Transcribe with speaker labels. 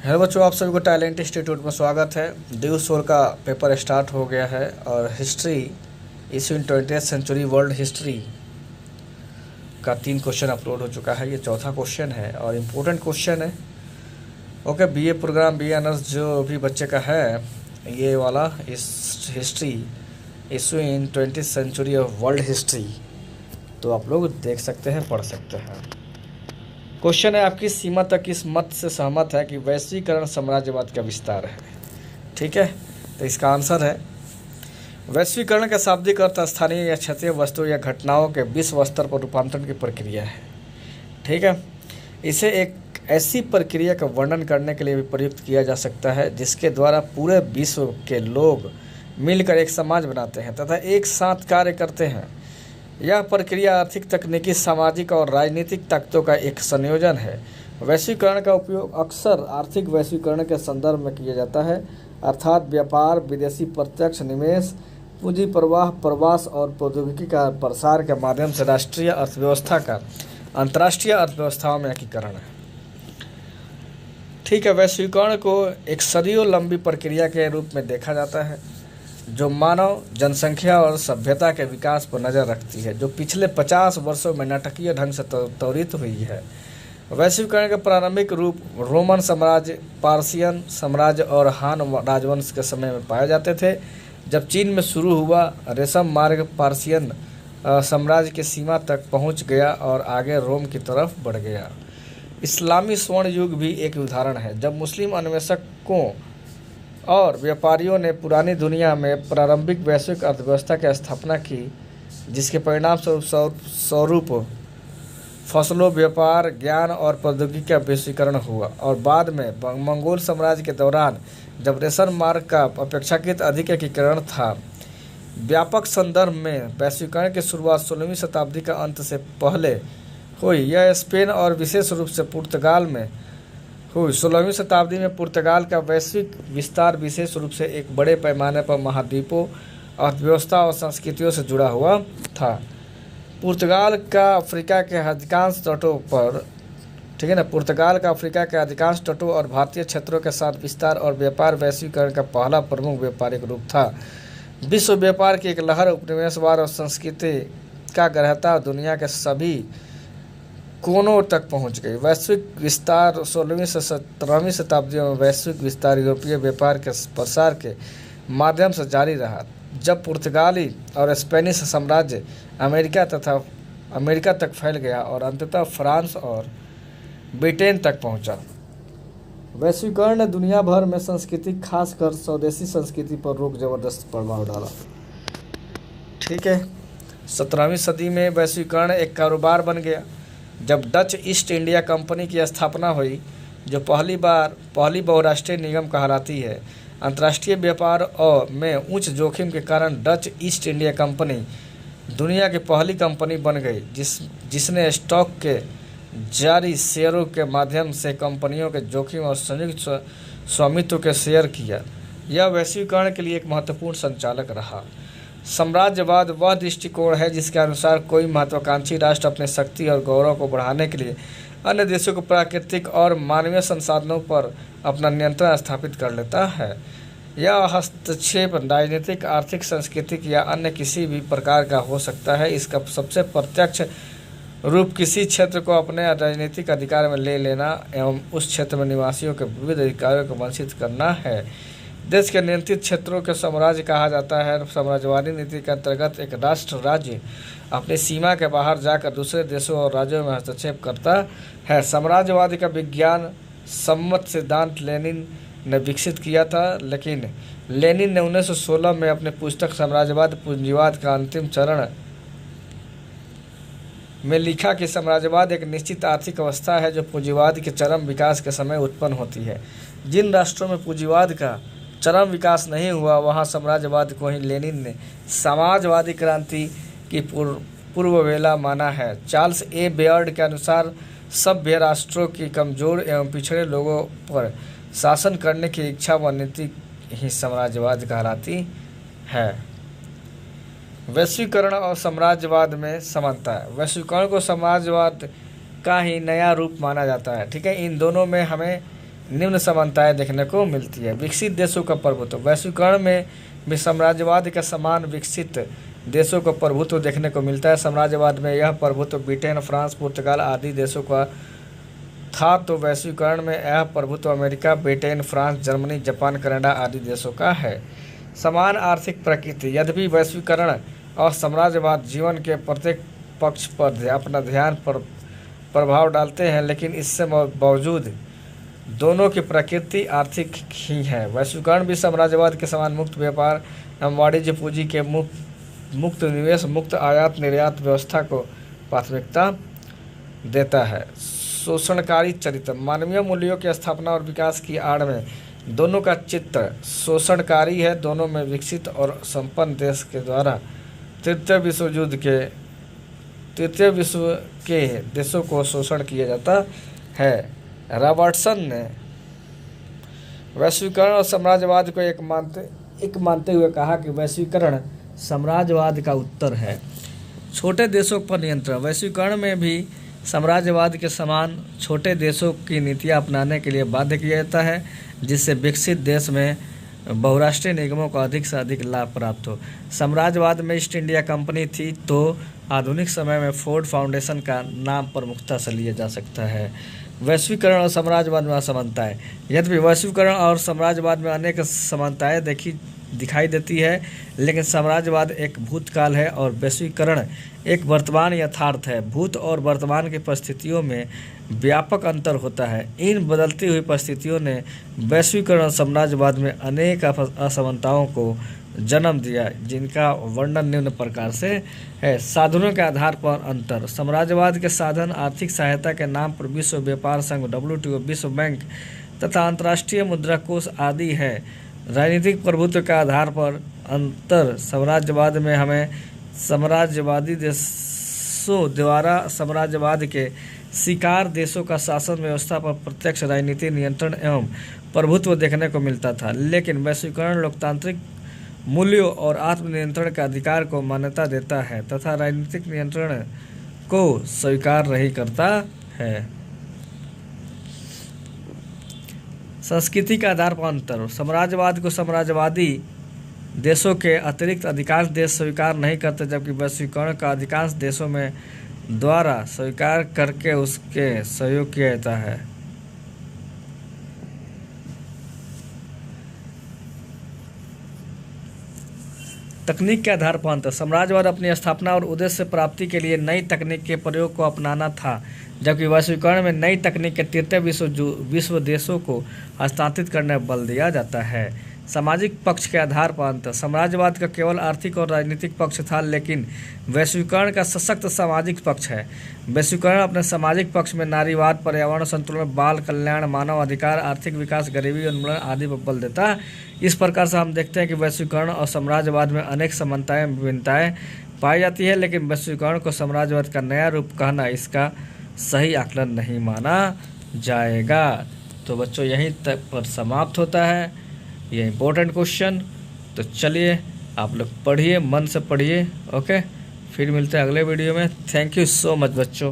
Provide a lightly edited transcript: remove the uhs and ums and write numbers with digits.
Speaker 1: Hello बच्चों, आप सभी को टैलेंट इंस्टीट्यूट में स्वागत है। ड्यू सोल का पेपर स्टार्ट हो गया है और history issue in 20th century world history का 3 क्वेश्चन अपलोड हो चुका है। ये चौथा क्वेश्चन है और इम्पोर्टेंट क्वेश्चन है। Okay, BA program, BA honours जो भी बच्चे का है, ये वाला इस history issue in 20th century of world history तो आप लोग देख सकते हैं, पढ़ सकते हैं। क्वेश्चन है, आपकी सीमा तक इस मत से सहमत है कि वैश्वीकरण साम्राज्यवाद का विस्तार है। ठीक है, तो इसका आंसर है वैश्वीकरण का शाब्दिक अर्थ स्थानीय या क्षेत्रीय वस्तु या घटनाओं के विश्व स्तर पर रूपांतरण की प्रक्रिया है। ठीक है, इसे एक ऐसी प्रक्रिया का वर्णन करने के लिए भी प्रयुक्त किया जा सकता है जिसके द्वारा पूरे विश्व के लोग मिलकर एक समाज बनाते हैं तथा एक साथ कार्य करते हैं। यह प्रक्रिया आर्थिक, तकनीकी, सामाजिक और राजनीतिक ताकतों का एक संयोजन है। वैश्वीकरण का उपयोग अक्सर आर्थिक वैश्वीकरण के संदर्भ में किया जाता है, अर्थात व्यापार, विदेशी प्रत्यक्ष निवेश, पूंजी प्रवाह, प्रवास और प्रौद्योगिकी का प्रसार के माध्यम से राष्ट्रीय अर्थव्यवस्था का अंतर्राष्ट्रीय अर्थव्यवस्थाओं में एकीकरण है। ठीक है, वैश्वीकरण को एक सदियों लंबी प्रक्रिया के रूप में देखा जाता है जो मानव जनसंख्या और सभ्यता के विकास पर नज़र रखती है, जो पिछले 50 वर्षों में नाटकीय ढंग से त्वरित हुई है। वैश्वीकरण के प्रारंभिक रूप रोमन साम्राज्य, पार्सियन साम्राज्य और हान राजवंश के समय में पाए जाते थे। जब चीन में शुरू हुआ, रेशम मार्ग पार्सियन साम्राज्य की सीमा तक पहुंच गया और आगे रोम की तरफ बढ़ गया। इस्लामी स्वर्ण युग भी एक उदाहरण है, जब मुस्लिम अन्वेषकों और व्यापारियों ने पुरानी दुनिया में प्रारंभिक वैश्विक अर्थव्यवस्था की स्थापना की, जिसके परिणाम स्वरूप फसलों, व्यापार, ज्ञान और प्रौद्योगिकी का वैश्वीकरण हुआ। और बाद में मंगोल साम्राज्य के दौरान, जब रेशम मार्ग का अपेक्षाकृत अधिक एकीकरण था। व्यापक संदर्भ में वैश्वीकरण की शुरुआत 16वीं शताब्दी का अंत से पहले हुई। यह स्पेन और विशेष रूप से पुर्तगाल में हुई। 16वीं शताब्दी में पुर्तगाल का वैश्विक विस्तार विशेष रूप से एक बड़े पैमाने पर महाद्वीपों, अर्थव्यवस्था और संस्कृतियों से जुड़ा हुआ था। पुर्तगाल का अफ्रीका के अधिकांश तटों पर, ठीक है ना, पुर्तगाल का अफ्रीका के अधिकांश तटों और भारतीय क्षेत्रों के साथ विस्तार और व्यापार वैश्वीकरण का पहला प्रमुख व्यापारिक रूप था। विश्व व्यापार की एक लहर उपनिवेशवाद और संस्कृति का ग्रहता दुनिया के सभी कोनों तक पहुंच गई। वैश्विक विस्तार 16वीं से 17वीं शताब्दियों में वैश्विक विस्तार यूरोपीय व्यापार के प्रसार के माध्यम से जारी रहा, जब पुर्तगाली और स्पेनिश साम्राज्य अमेरिका तक फैल गया और अंततः फ्रांस और ब्रिटेन तक पहुंचा। वैश्वीकरण ने दुनिया भर में संस्कृति, खासकर स्वदेशी संस्कृति पर रोक जबरदस्त प्रभाव डाला। ठीक है, 17वीं सदी में वैश्वीकरण एक कारोबार बन गया जब डच ईस्ट इंडिया कंपनी की स्थापना हुई, जो पहली बहुराष्ट्रीय निगम कहलाती है। अंतर्राष्ट्रीय व्यापार और में उच्च जोखिम के कारण डच ईस्ट इंडिया कंपनी दुनिया की पहली कंपनी बन गई जिसने स्टॉक के जारी शेयरों के माध्यम से कंपनियों के जोखिम और संयुक्त स्वामित्व के शेयर किया। यह वैश्वीकरण के लिए एक महत्वपूर्ण संचालक रहा। साम्राज्यवाद वह दृष्टिकोण है जिसके अनुसार कोई महत्वाकांक्षी राष्ट्र अपने शक्ति और गौरव को बढ़ाने के लिए अन्य देशों को प्राकृतिक और मानवीय संसाधनों पर अपना नियंत्रण स्थापित कर लेता है। यह हस्तक्षेप राजनीतिक, आर्थिक, सांस्कृतिक या अन्य किसी भी प्रकार का हो सकता है। इसका सबसे प्रत्यक्ष रूप किसी क्षेत्र को अपने राजनीतिक अधिकार में ले लेना एवं उस क्षेत्र में निवासियों के विविध अधिकारों को वंचित करना है। देश के नियंत्रित क्षेत्रों के साम्राज्य कहा जाता है। साम्राज्यवादी नीति के अंतर्गत एक राष्ट्र राज्य अपनी सीमा के बाहर जाकर दूसरे देशों और राज्यों में हस्तक्षेप करता है। साम्राज्यवादी का विज्ञान सम्मत सिद्धांत लेनिन ने विकसित किया था, लेकिन लेनिन ने 1916 में अपनी पुस्तक साम्राज्यवाद पूंजीवाद का अंतिम चरण में लिखा कि साम्राज्यवाद एक निश्चित आर्थिक अवस्था है जो पूंजीवाद के चरम विकास के समय उत्पन्न होती है। जिन राष्ट्रों में पूंजीवाद का चरम विकास नहीं हुआ, वहाँ साम्राज्यवाद को ही लेनिन ने समाजवादी क्रांति की पूर्ववेला माना है। चार्ल्स ए बेयर्ड के अनुसार सभ्य राष्ट्रों की कमजोर एवं पिछड़े लोगों पर शासन करने की इच्छा व नीति ही साम्राज्यवाद कहलाती है। वैश्वीकरण और साम्राज्यवाद में समानता है। वैश्वीकरण को साम्राज्यवाद का ही नया रूप माना जाता है। ठीक है, इन दोनों में हमें निम्न समानताएं देखने को मिलती है। विकसित देशों का प्रभुत्व, वैश्वीकरण में भी साम्राज्यवाद के समान विकसित देशों का प्रभुत्व देखने को मिलता है। साम्राज्यवाद में यह प्रभुत्व ब्रिटेन, फ्रांस, पुर्तगाल आदि देशों का था, तो वैश्वीकरण में यह प्रभुत्व America, Britain, France, Germany, Japan, Canada आदि देशों का है। समान आर्थिक प्रकृति, यद्यपि वैश्वीकरण और साम्राज्यवाद जीवन के प्रत्येक पक्ष पर अपना ध्यान पर प्रभाव डालते हैं, लेकिन इससे बावजूद दोनों की प्रकृति आर्थिक ही है। वैश्वीकरण भी साम्राज्यवाद के समान मुक्त व्यापार एवं वाणिज्य पूंजी के मुक्त निवेश, मुक्त आयात निर्यात व्यवस्था को प्राथमिकता देता है। शोषणकारी चरित्र, मानवीय मूल्यों की स्थापना और विकास की आड़ में दोनों का चित्र शोषणकारी है। दोनों में विकसित और संपन्न देश के द्वारा तृतीय विश्व के देशों को शोषण किया जाता है। रॉबर्टसन ने वैश्वीकरण और साम्राज्यवाद को एक मानते हुए कहा कि वैश्वीकरण साम्राज्यवाद का उत्तर है। छोटे देशों पर नियंत्रण, वैश्वीकरण में भी साम्राज्यवाद के समान छोटे देशों की नीतियां अपनाने के लिए बाध्य किया जाता है, जिससे विकसित देश में बहुराष्ट्रीय निगमों को अधिक से अधिक लाभ प्राप्त हो। साम्राज्यवाद में ईस्ट इंडिया कंपनी थी, तो आधुनिक समय में फोर्ड फाउंडेशन का नाम प्रमुखता से लिया जा सकता है। वैश्वीकरण और साम्राज्यवाद में असमानताएं, यद्यपि वैश्वीकरण और साम्राज्यवाद में अनेक समानताएं दिखाई देती है, लेकिन साम्राज्यवाद एक भूतकाल है और वैश्वीकरण एक वर्तमान यथार्थ है। भूत और वर्तमान की परिस्थितियों में व्यापक अंतर होता है। इन बदलती हुई परिस्थितियों ने वैश्वीकरण और साम्राज्यवाद में अनेक असमानताओं को जन्म दिया, जिनका वर्णन निम्न प्रकार से है। साधनों के आधार पर अंतर, साम्राज्यवाद के साधन आर्थिक सहायता के नाम पर विश्व व्यापार संघ, WTO, विश्व बैंक तथा अंतर्राष्ट्रीय मुद्रा कोष आदि है। राजनीतिक प्रभुत्व के आधार पर अंतर, साम्राज्यवाद में हमें साम्राज्यवादी देशों द्वारा साम्राज्यवाद के शिकार देशों का शासन व्यवस्था पर प्रत्यक्ष राजनीतिक नियंत्रण एवं प्रभुत्व देखने को मिलता था, लेकिन वैश्वीकरण लोकतांत्रिक मूल्यों और आत्मनियंत्रण के अधिकार को मान्यता देता है तथा राजनीतिक नियंत्रण को स्वीकार नहीं करता है। संस्कृति के आधार पर अंतर, साम्राज्यवाद को साम्राज्यवादी देशों के अतिरिक्त अधिकांश देश स्वीकार नहीं करते, जबकि वैश्वीकरण का अधिकांश देशों में द्वारा स्वीकार करके उसके सहयोग किया जाता है। तकनीक के आधार पर अंतर, साम्राज्यवाद अपनी स्थापना और उद्देश्य प्राप्ति के लिए नई तकनीक के प्रयोग को अपनाना था, जबकि वैश्वीकरण में नई तकनीक के तृतीय विश्व देशों को हस्तांतरित करने पर बल दिया जाता है। सामाजिक पक्ष के आधार पर अंतर, साम्राज्यवाद का केवल आर्थिक और राजनीतिक पक्ष था, लेकिन वैश्वीकरण का सशक्त सामाजिक पक्ष है। वैश्वीकरण अपने सामाजिक पक्ष में नारीवाद, पर्यावरण संतुलन, बाल कल्याण, मानव अधिकार, आर्थिक विकास, गरीबी उन्मूलन आदि पर बल देता है। इस प्रकार से हम देखते हैं कि वैश्वीकरण और साम्राज्यवाद में अनेक समानताएं विभिन्नताएं पाई जाती है, लेकिन वैश्वीकरण को साम्राज्यवाद का नया रूप कहना इसका सही आकलन नहीं माना जाएगा। तो बच्चों यहीं तक पर समाप्त होता है ये इम्पोर्टेंट क्वेश्चन। तो चलिए आप लोग पढ़िए, मन से पढ़िए। ओके, फिर मिलते हैं अगले वीडियो में। थैंक यू सो मच बच्चों।